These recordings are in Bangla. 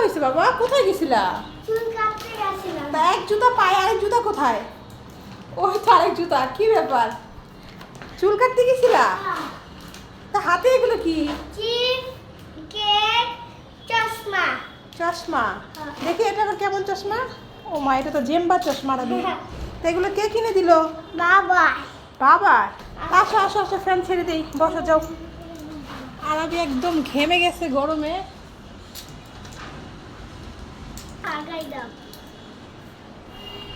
হয়েছে বাবা? কোথায় গেছিলা? চুল কাটতে গেছিলাম। তা এক জুতা পায়ে, আরেক জুতা কোথায়? ওই তো আরেক জুতা। কি ব্যাপার? চুল কাটতে গেছিলা? তা হাতে এগুলো কি? চিপ, কেক, চশমা। চশমা। দেখি এটা আবার কেমন চশমা? ও মা, এটা তো জেম্বা চশমা রাবি। তা এগুলো কে কিনে দিল? বাবা। বাবা। আসো আসো আসো, ফ্যান ছেড়ে দেই, বসো যাও। আরবি একদম ঘেমে গেছে গরমে। আগাই দাও।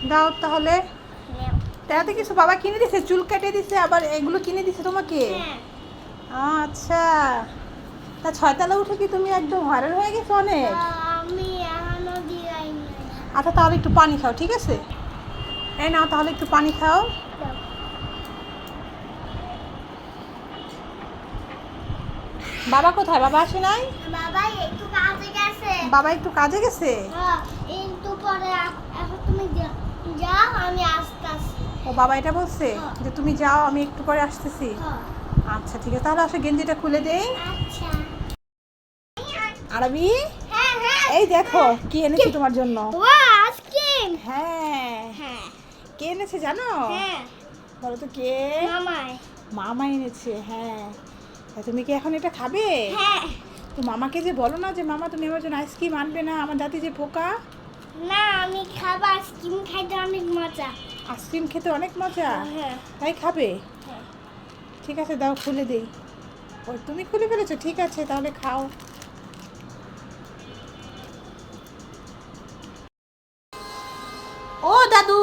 দাও তাহলে। নেও। তাতে কিছু বাবা কিনে দিছে, চুল কেটে দিছে, আবার এগুলো কিনে দিছে তোমাকে। হ্যাঁ। আচ্ছা। তা 6 তলা উঠে কি তুমি একদম হয়রান হয়ে গেছো অনেক? আমি এখনো দিই নাই। আচ্ছা তাহলে একটু পানি খাও, ঠিক আছে? এই নাও তাহলে একটু পানি খাও। দাও। বাবা কোথায়? বাবা আসে নাই? বাবা একটু কাজে গেছে। বাবা একটু কাজে গেছে। হ্যাঁ, একটু পরে এখন তুমি যাও, আমি আসতেছি। ও বাবা এটা বলছে হ্যাঁ। যে তুমি যাও, আমি একটু পরে আসতেছি। হ্যাঁ। আচ্ছা ঠিক আছে, তাহলে আসো গেঞ্জিটা খুলে দেই। আচ্ছা। আরবি, হ্যাঁ হ্যাঁ। এই দেখো কি এনেছি তোমার জন্য। ওয়া আইসক্রিম। হ্যাঁ, হ্যাঁ কে এনেছে জানো? হ্যাঁ। বলো তো কে? মামাই। মামা এনেছে। হ্যাঁ, তা তুমি কি এখন এটা খাবে? হ্যাঁ। তো মামাকে যে বলো না যে মামা তুমি আমার জন্য আইসক্রিম আনবে না, আমার দাঁতে যে পোকা। না, আমি খাবো। আইসক্রিম খাইতে অনেক মজা। আইসক্রিম খেতে অনেক মজা। হ্যাঁ। তাই খাবে? হ্যাঁ। ঠিক আছে দাও, খুলে দেই। ও তুমি খুলে ফেলেছো, ঠিক আছে তাহলে খাও। ও দাদু,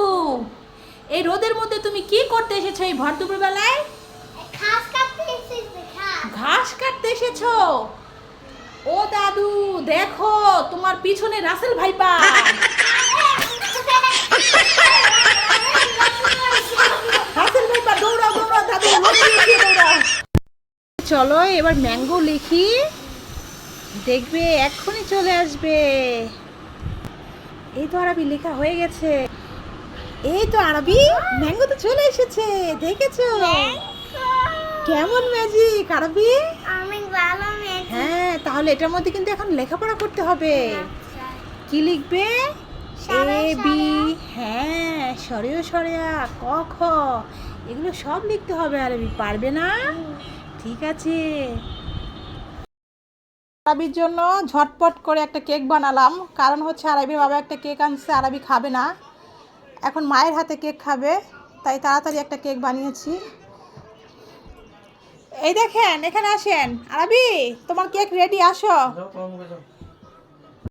এই রোদের মধ্যে তুমি কি করতে এসেছো এই ভর দুপুর বেলায়? ঘাস কাটতে এসেছি, ঘাস। ঘাস কাটতে এসেছো? ও দাদু দেখো, তোমার পিছনে রাসেল ভাইপা। রাসেল ভাইপা দৌড়াও দৌড়াও দাদু, লুকিয়ে দৌড়াও। চলো এবার ম্যাঙ্গো লিখি, দেখবে এক্ষুনি চলে আসবে। এই তো আরবি লেখা হয়ে গেছে। এই তো আরবি, ম্যাঙ্গো তো চলে এসেছে, দেখেছো? কেমন ম্যাজিক আরবি? আমি ভালো মেয়ে। হ্যাঁ, তাহলে এটার মধ্যে কিন্তু এখন লেখাপড়া করতে হবে। কি লিখবে? এ বি, হ্যাঁ, সরেও সরেয়া, ক খ, এগুলো সব লিখতে হবে। আরবি পারবে না? ঠিক আছে। আরবির জন্য ঝটপট করে একটা কেক বানালাম, কারণ হচ্ছে আরবির বাবা একটা কেক আনছে, আরবি খাবে না, এখন মায়ের হাতে কেক খাবে, তাই তাড়াতাড়ি একটা কেক বানিয়েছি। এই দেখেন, এখানে আসেন। আরবি তোমার কেক রেডি, আসো।